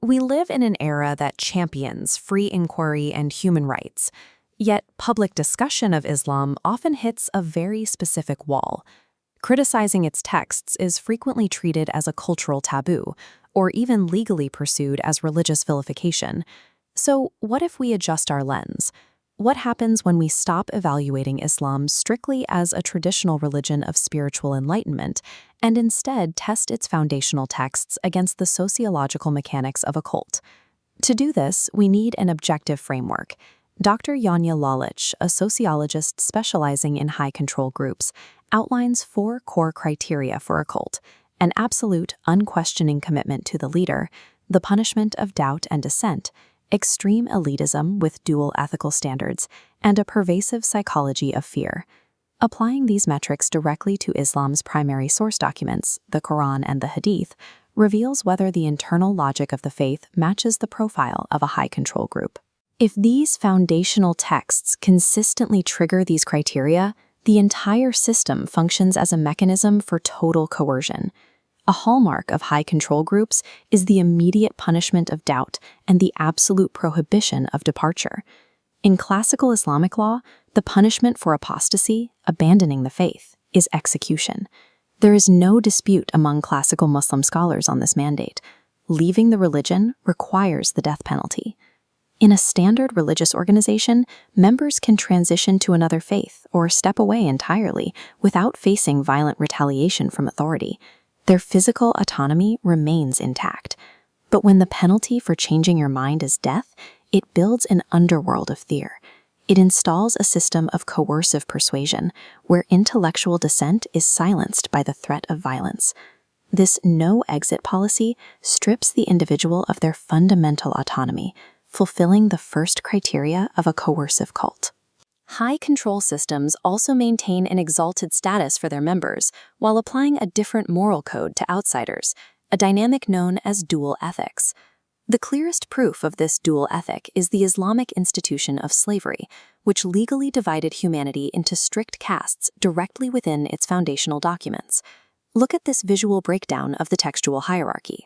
We live in an era that champions free inquiry and human rights, yet public discussion of Islam often hits a very specific wall. Criticizing its texts is frequently treated as a cultural taboo, or even legally pursued as religious vilification. So, what if we adjust our lens? What happens when we stop evaluating Islam strictly as a traditional religion of spiritual enlightenment and instead test its foundational texts against the sociological mechanics of a cult? To do this, we need an objective framework. Dr. Yanya Lalich, a sociologist specializing in high control groups, outlines 4 core criteria for a cult: an absolute, unquestioning commitment to the leader, the punishment of doubt and dissent, extreme elitism with dual ethical standards, and a pervasive psychology of fear. Applying these metrics directly to Islam's primary source documents, the Quran and the Hadith, reveals whether the internal logic of the faith matches the profile of a high control group. If these foundational texts consistently trigger these criteria, the entire system functions as a mechanism for total coercion. A hallmark of high control groups is the immediate punishment of doubt and the absolute prohibition of departure. In classical Islamic law, the punishment for apostasy, abandoning the faith, is execution. There is no dispute among classical Muslim scholars on this mandate. Leaving the religion requires the death penalty. In a standard religious organization, members can transition to another faith or step away entirely without facing violent retaliation from authority. Their physical autonomy remains intact. But when the penalty for changing your mind is death, it builds an underworld of fear. It installs a system of coercive persuasion, where intellectual dissent is silenced by the threat of violence. This no-exit policy strips the individual of their fundamental autonomy, fulfilling the first criteria of a coercive cult. High control systems also maintain an exalted status for their members while applying a different moral code to outsiders, a dynamic known as dual ethics. The clearest proof of this dual ethic is the Islamic institution of slavery, which legally divided humanity into strict castes directly within its foundational documents. Look at this visual breakdown of the textual hierarchy.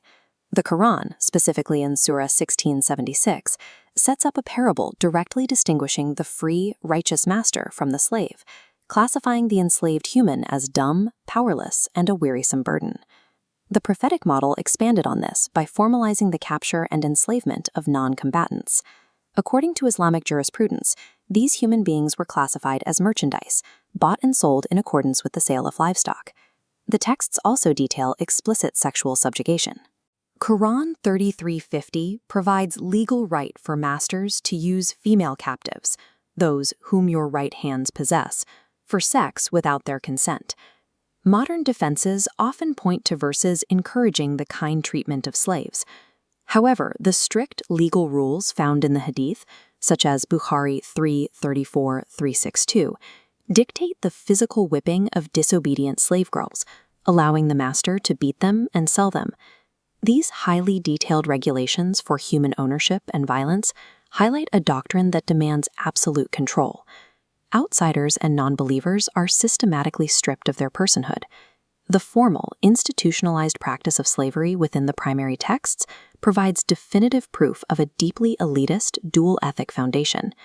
The Quran, specifically in Surah 1676, sets up a parable directly distinguishing the free, righteous master from the slave, classifying the enslaved human as dumb, powerless, and a wearisome burden. The prophetic model expanded on this by formalizing the capture and enslavement of non-combatants. According to Islamic jurisprudence, these human beings were classified as merchandise, bought and sold in accordance with the sale of livestock. The texts also detail explicit sexual subjugation. Quran 3350 provides legal right for masters to use female captives, those whom your right hands possess, for sex without their consent. Modern defenses often point to verses encouraging the kind treatment of slaves. However, the strict legal rules found in the Hadith, such as Bukhari 3:34-362, dictate the physical whipping of disobedient slave girls, allowing the master to beat them and sell them. These highly detailed regulations for human ownership and violence highlight a doctrine that demands absolute control. Outsiders and non-believers are systematically stripped of their personhood. The formal, institutionalized practice of slavery within the primary texts provides definitive proof of a deeply elitist, dual-ethic foundation.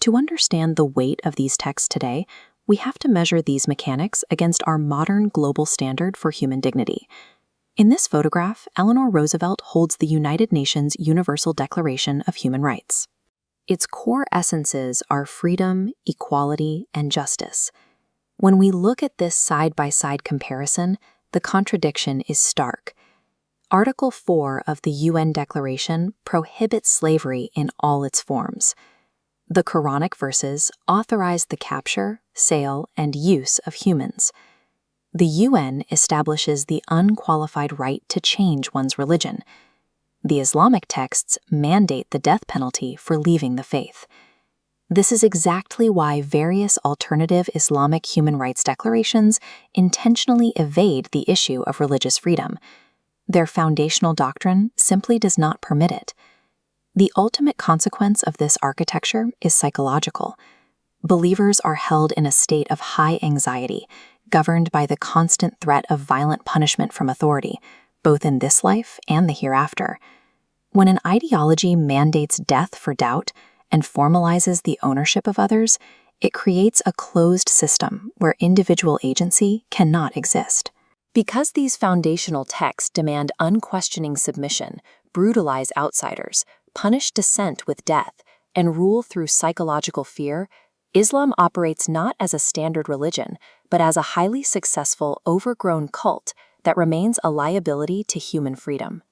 To understand the weight of these texts today, we have to measure these mechanics against our modern global standard for human dignity. In this photograph, Eleanor Roosevelt holds the United Nations Universal Declaration of Human Rights. Its core essences are freedom, equality, and justice. When we look at this side-by-side comparison, the contradiction is stark. Article 4 of the UN Declaration prohibits slavery in all its forms. The Quranic verses authorize the capture, sale, and use of humans. The UN establishes the unqualified right to change one's religion. The Islamic texts mandate the death penalty for leaving the faith. This is exactly why various alternative Islamic human rights declarations intentionally evade the issue of religious freedom. Their foundational doctrine simply does not permit it. The ultimate consequence of this architecture is psychological. Believers are held in a state of high anxiety, governed by the constant threat of violent punishment from authority, both in this life and the hereafter. When an ideology mandates death for doubt and formalizes the ownership of others, it creates a closed system where individual agency cannot exist. Because these foundational texts demand unquestioning submission, brutalize outsiders, punish dissent with death, and rule through psychological fear, Islam operates not as a standard religion, but as a highly successful, overgrown cult that remains a liability to human freedom.